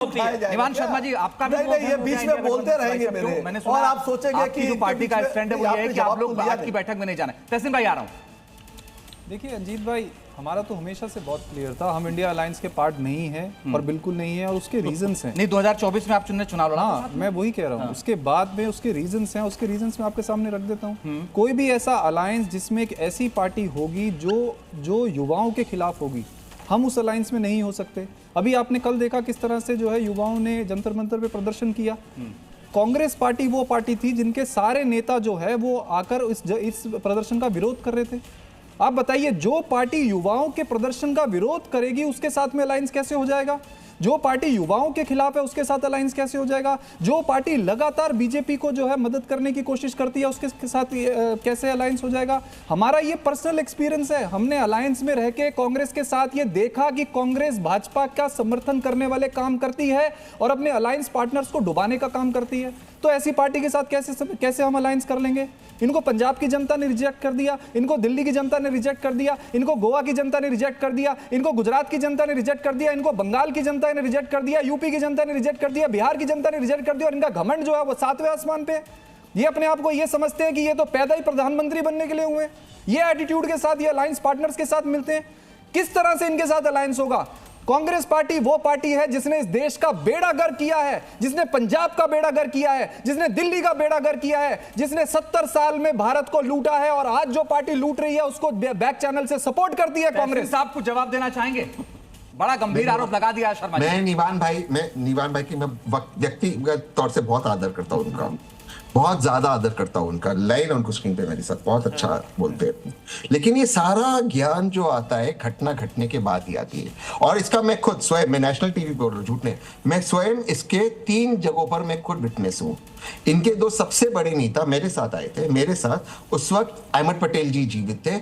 निवान शर्मा जी, आपका भी नहीं, ये बीच में बोलते रहेंगे मेरे, मैंने सुना और आप सोचेंगे कि जो पार्टी का स्टैंड है वो ये है कि आप लोग आज की बैठक में नहीं जाना है। तहसीन भाई आ रहा हूं। देखिए अजीत भाई, हमारा तो हमेशा से बहुत क्लियर था, हम इंडिया अलायंस के पार्ट नहीं है और बिल्कुल नहीं है, और उसके रीजंस हैं। नहीं, 2024 में आप चुनाव लड़ा। हाँ, मैं वही कह रहा हूँ। उसके बाद में उसके रीजंस हैं, उसके रीजंस मैं आपके सामने रख देता हूँ। कोई भी ऐसा अलायंस जिसमें एक ऐसी पार्टी होगी जो युवाओं के खिलाफ होगी, हम उस अलायंस में नहीं हो सकते। अभी आपने कल देखा किस तरह से जो है युवाओं ने जंतर मंतर पे प्रदर्शन किया। कांग्रेस पार्टी वो पार्टी थी जिनके सारे नेता जो है वो आकर इस प्रदर्शन का विरोध कर रहे थे। आप बताइए, जो पार्टी युवाओं के प्रदर्शन का विरोध करेगी उसके साथ में अलायंस कैसे हो जाएगा? जो पार्टी युवाओं के खिलाफ है उसके साथ अलायंस कैसे हो जाएगा? जो पार्टी लगातार बीजेपी को जो है मदद करने की कोशिश करती है उसके साथ कैसे अलायंस हो जाएगा? हमारा ये पर्सनल एक्सपीरियंस है। हमने अलायंस में रह के कांग्रेस के साथ ये देखा कि कांग्रेस भाजपा का समर्थन करने वाले काम करती है और अपने अलायंस पार्टनर्स को डुबाने का काम करती है। तो ऐसी पार्टी के साथ कैसे हम अलायंस कर लेंगे? इनको पंजाब की जनता ने रिजेक्ट कर दिया, इनको दिल्ली की जनता ने रिजेक्ट कर दिया, इनको गोवा की जनता ने रिजेक्ट कर दिया, इनको गुजरात की जनता ने रिजेक्ट कर दिया, इनको बंगाल की जनता ने रिजेक्ट कर दिया, यूपी की जनता ने रिजेक्ट कर दिया, बिहार की जनता ने रिजेक्ट कर दिया, और इनका घमंड जो है वो 7वें आसमान पे है। ये अपने आप को ये समझते हैं कि ये तो पैदा ही प्रधानमंत्री बनने के लिए हुए हैं। ये एटीट्यूड के साथ ये अलायंस पार्टनर्स के साथ मिलते हैं। किस तरह से इनके साथ अलायंस होगा? कांग्रेस पार्टी वो पार्टी है जिसने इस देश का बेड़ा गर्क किया है, जिसने पंजाब का बेड़ा गर्क किया है, जिसने दिल्ली का बेड़ा गर्क किया है, जिसने 70 साल में भारत को लूटा है, और आज जो पार्टी लूट रही है उसको बैक चैनल से सपोर्ट करती है कांग्रेस। साहब कुछ जवाब देना चाहेंगे? बड़ा गंभीर आरोप लगा दिया शर्मा जी। मैं निवान भाई की मैं व्यक्तिगत तौर से बहुत आदर करता हूं उनका, बहुत ज्यादा आदर करता हूं उनका। लाइन उनको स्क्रीन पे मेरे साथ बहुत अच्छा बोलते हैं, लेकिन ये सारा ज्ञान जो आता है घटना घटने के बाद ही आती है। और इसका मैं खुद स्वयं, मैं नेशनल टीवी बोल रहा हूँ, झूठ नहीं, मैं स्वयं इसके 3 जगहों पर मैं खुद विटनेस हूँ। इनके 2 सबसे बड़े नेता मेरे साथ आए थे, मेरे साथ उस वक्त अहमद पटेल जी जीवित थे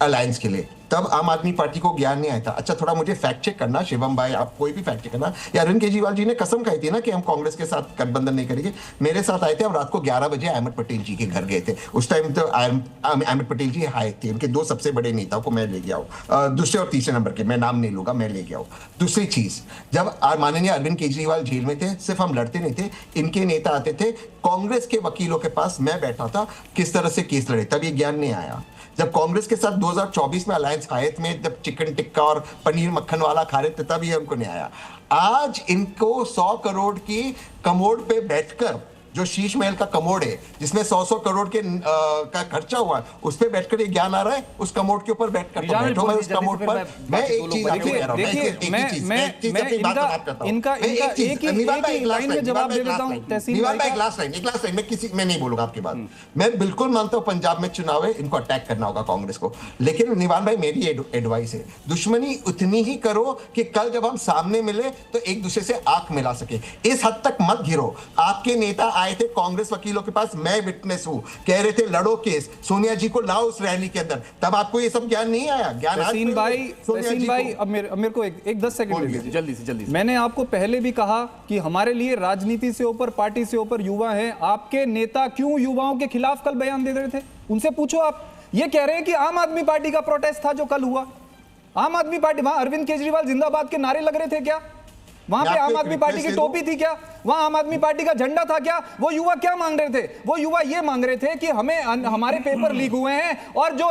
अलायंस के लिए, तब आम आदमी पार्टी को ज्ञान नहीं आया था। अच्छा, थोड़ा मुझे फैक्ट चेक करना, शिवम भाई आप कोई भी फैक्ट चेक करना, या अरविंद केजरीवाल जी ने कसम खाई थी ना कि हम कांग्रेस के साथ गठबंधन नहीं करेंगे। मेरे साथ आए थे, अब रात को 11 बजे अहमद पटेल जी के घर गए थे। उस टाइम तो अहमद पटेल जी आए थे, उनके 2 सबसे बड़े नेताओं को मैं ले गया हूँ, दूसरे और तीसरे नंबर के, मैं नाम नहीं लूंगा, मैं ले गया हूँ। दूसरी चीज, जब माननीय अरविंद केजरीवाल जेल में थे, सिर्फ हम लड़ते नहीं थे, इनके नेता आते थे, कांग्रेस के वकीलों के पास मैं बैठा था, किस तरह से केस लड़े, तब ये ज्ञान नहीं आया। जब कांग्रेस के साथ 2024 में अलायंस आए में, जब चिकन टिक्का और पनीर मक्खन वाला खा रहे थे, तब ये हमको नहीं आया। आज इनको 100 करोड़ की कमोड पे बैठकर, जो शीश महल का कमोड है जिसमें 100 करोड़ के का खर्चा हुआ, उस पे बैठकर ये ज्ञान आ रहा है, उस कमोड के ऊपर बैठकर तो बैठो। मैं उस कमोड पर मैं एक चीज आपको कह रहा हूं, इनका एक ही लाइन में जवाब दे देता हूं। तहसीन भाई एक लास्ट लाइन मैं नहीं बोलूंगा आपकी बात। मैं बिल्कुल मानता हूं पंजाब में चुनाव है, इनको अटैक करना होगा कांग्रेस को, लेकिन निवान भाई मेरी एडवाइस है, दुश्मनी उतनी ही करो कि कल जब हम सामने मिले तो एक दूसरे से आंख मिला सके। इस हद तक मत घिरो। आपके नेता आए थे कांग्रेस वकीलों के पास, मैं विटनेस हूं, कह रहे थे लड़ो केस, सोनिया जी को लाओ उस रैली के अंदर, तब आपको ये सब ज्ञान नहीं आया। ज्ञान तहसीन भाई अब मेरे को एक 10 सेकंड दीजिए, जल्दी से। मैंने आपको पहले भी कहा कि हमारे लिए राजनीति से ऊपर, पार्टी से ऊपर युवा हैं। आपके नेता क्यों युवाओं के खिलाफ कल बयान दे रहे थे? उनसे पूछो। आप ये कह रहे हैं कि आम आदमी पार्टी का प्रोटेस्ट था जो कल हुआ। आम आदमी पार्टी, वहां अरविंद केजरीवाल जिंदाबाद के नारे लग रहे थे क्या? वहां पे आम आदमी पार्टी की टोपी थी क्या? वहां आम आदमी पार्टी का झंडा था क्या? वो युवा क्या मांग रहे थे? वो युवा ये मांग रहे थे कि हमें हमारे पेपर लीक हुए हैं और जो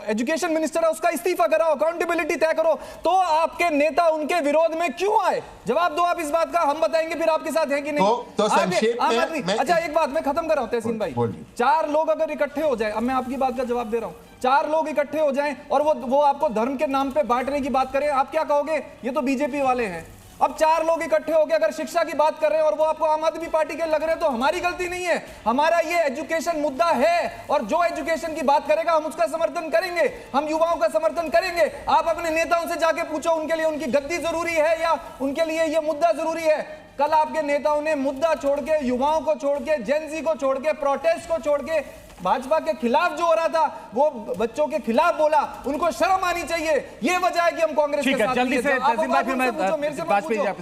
एजुकेशन मिनिस्टर है उसका इस्तीफा कराओ, अकाउंटेबिलिटी तय करो। तो आपके नेता उनके विरोध में क्यों आए? जवाब दो आप इस बात का, हम बताएंगे फिर आपके साथ है कि नहीं। तो संक्षेप में अच्छा, एक बात मैं खत्म कर रहा हूं तहसीन भाई। 4 लोग अगर इकट्ठे हो जाए, अब मैं आपकी बात का जवाब दे रहा हूं, 4 लोग इकट्ठे हो जाएं और वो आपको धर्म के नाम पे बांटने की बात करें, आप क्या कहोगे? ये तो बीजेपी वाले हैं। अब 4 लोग इकट्ठे हो गए अगर शिक्षा की बात कर रहे हैं और वो आपको आम आदमी पार्टी के लग रहे हैं, तो हमारी गलती नहीं है। हमारा ये एजुकेशन मुद्दा है और जो एजुकेशन की बात करेगा हम उसका समर्थन करेंगे, हम युवाओं का समर्थन करेंगे। आप अपने नेताओं से जाके पूछो, उनके लिए उनकी गद्दी जरूरी है या उनके लिए ये मुद्दा जरूरी है? कल आपके नेताओं ने मुद्दा छोड़ के, युवाओं को छोड़ के, जेनजी को छोड़ के, प्रोटेस्ट को छोड़ के, भाजपा के खिलाफ जो हो रहा था, वो बच्चों के खिलाफ बोला। उनको शर्म आनी चाहिए। ये वजह है कि हम कांग्रेस के साथ। जल्दी से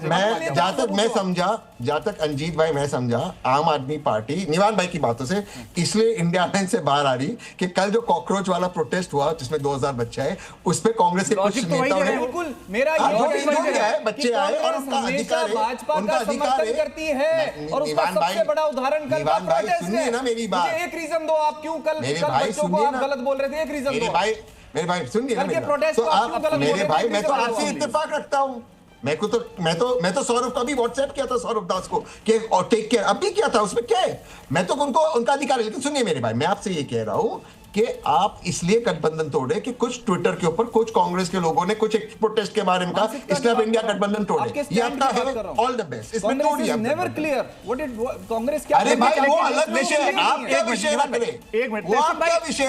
मैं जहां तक मैं समझा जहां तक अंजीत भाई मैं समझा, आम आदमी पार्टी निवान भाई की बातों से इसलिए इंडिया अलायंस से बाहर आ रही कि कल जो कॉकरोच वाला प्रोटेस्ट हुआ जिसमें 2000 बच्चे आए, उस पे कांग्रेस के कुछ लॉजिक तो वही नेताओं है, ने बिल्कुल मेरा हाँ, ये जो कहना भी है आए, बच्चे कि आए और कांग्रेस उनका हमेशा अधिकार है, भाजपा उनका का अधिकार समर्थन है। करती है और उसका सबसे बड़ा उदाहरण कल का निवान भाई प्रोटेस्ट सुनिए है। ना मेरी बात, मुझे एक रीजन दो, आप क्यों कल मेरे कल भाई बच्चों को सुनिए आप ना, गलत बोल रहे थे, एक रीजन दो। मेरे भाई सुनिए ना कल के मेरी बात। प्रोटेस्ट तो को आप क्यों गलत बोल मेरे रहे थे? भाई मैं तो एक रीजन आपसे बताओ। इत्तेफाक रखता हूँ। मैं तो सौरभ का भी व्हाट्सएप किया था सौरभ दास को कि और टेक केयर अब भी किया था, उसमें क्या है, मैं तो उनको उनका अधिकार है। लेकिन सुनिए मेरे भाई, मैं आपसे ये कह रहा हूं कि आप इसलिए गठबंधन तोड़े कि कुछ ट्विटर के ऊपर कुछ कांग्रेस के लोगों ने कुछ एक प्रोटेस्ट के बारे में कहा, इसलिए आप इंडिया गठबंधन तोड़े। ये आपका है, ऑल द बेस्ट, इसमें तोड़िए आप नेवर गठबंधन। क्लियर व्हाट इज कांग्रेस क्या अरे भाई वो करना अलग चाहती है, विषय है, इसमें आप क्या एक मिनट, विषय रख रहे, एक मिनट, वो आप क्या विषय